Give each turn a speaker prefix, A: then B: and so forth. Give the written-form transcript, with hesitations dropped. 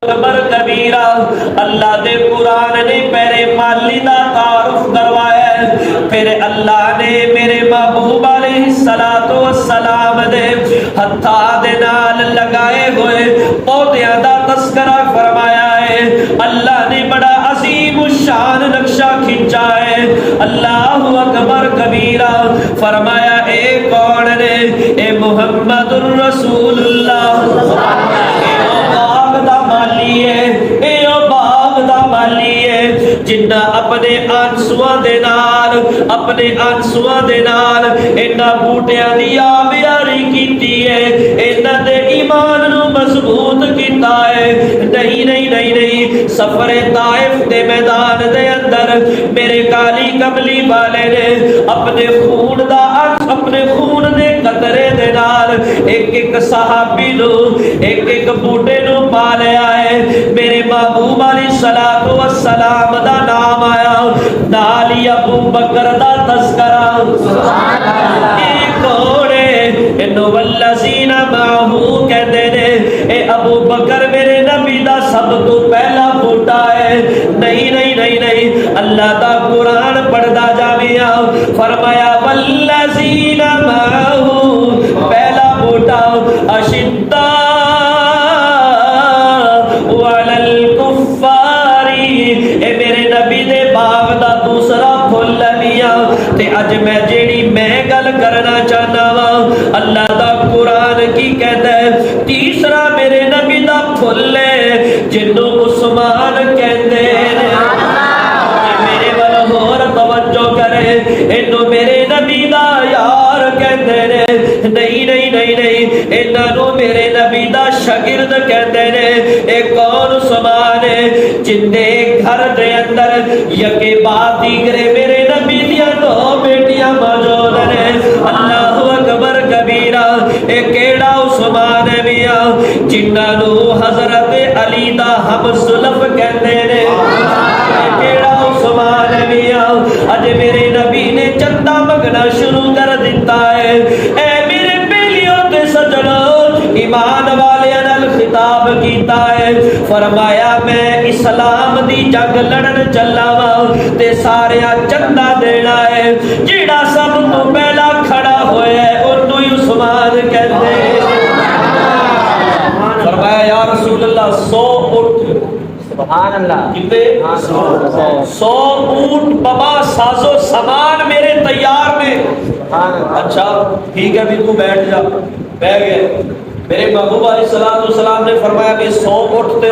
A: اکبر کبیرہ اللہ دے قرآن نے پہلے مالی دا تعارف کروایا ہے، پھر اللہ نے میرے محبوب علیہ السلام دے ہتھاں دے نال لگائے ہوئے پودیاں دا تذکرہ فرمایا ہے۔ اللہ نے بڑا عظیم الشان نقشہ کھینچا ہے۔ اللہ اکبر کبیرہ فرمایا اے کون نے؟ اے محمد الرسول اللہ، جنہ اپنے آنسواں دے نال انہاں بوٹیاں دی آبیاری کیتی ہے، انہاں دے ایمان نو مضبوط کیتا ہے۔ نہیں سفر طائف دے میدان دے اندر میرے کالی کملی والے نے اپنے خون دے قطرے دے نال ایک صحابی نو ایک بوٹے نو پالیا ہے۔ میرے محبوب علیہ السلام دا نام آیا، نال ہی ابو بکر دا تذکرہ۔ سبحان اللہ۔ کوڑے انو والذین معہ کہتے نے اے ابو بکر میرے نبی دا سب تو پہلا بوٹا ہے۔ نہیں اللہ دا قرآن پڑھدا جاویا، فرمایا والذین معہ پہلا بوٹا اشداء علی الکفار، اے میرے نبی دے باغ دا دوسرا پھل لیا۔ تے اج میں جیڑی میں گل کرنا چاہنا وا، اللہ دا قرآن کی کہتا ہے تیسرا میرے نبی دا پھل ہے جنوں عثمان کہندے نے۔ میرے ول ہور توجہ کرے، اینو میرے نبی دا یار کہندے نے۔ نہیں انہاں نو میرے نبی دا شاگرد کہندے نے۔ اے کون عثمان ہے جن دے گھر دے اندر یکے بعد دیگرے میرے نبی دیاں دو بیٹیاں موجود نے۔ اللہ اکبر کبیرہ۔ اے کیڑا عثمان ہے میاں جنہاں نو حضرت علی دا ہم زلف کہندے نے؟ اے کیڑا عثمان ہے میاں اج میرے نبی نے چندہ منگنا شروع کر دیتا ہے۔ اے میرے بیلیوں تے سجنوں، ایمان والے نال خطاب کیتا ہے، فرمایا میں اسلام دی جنگ لڑن چلا وا تے سارے چندہ دینا ہے، جیڑا سب تو پہلا کھڑا ہویا ہے اونوں ہی عثمان کہندے۔ فرمایا یا رسول اللہ 100 اونٹ، سبحان اللہ، کتنے 100 اونٹ بابا سازو سامان میرے تیار میں۔ اچھا ٹھیک ہے بھی تو بیٹھ جا، بیٹھ گئے۔ میرے محبوب علیہ السلام نے فرمایا کہ 100 اونٹ تے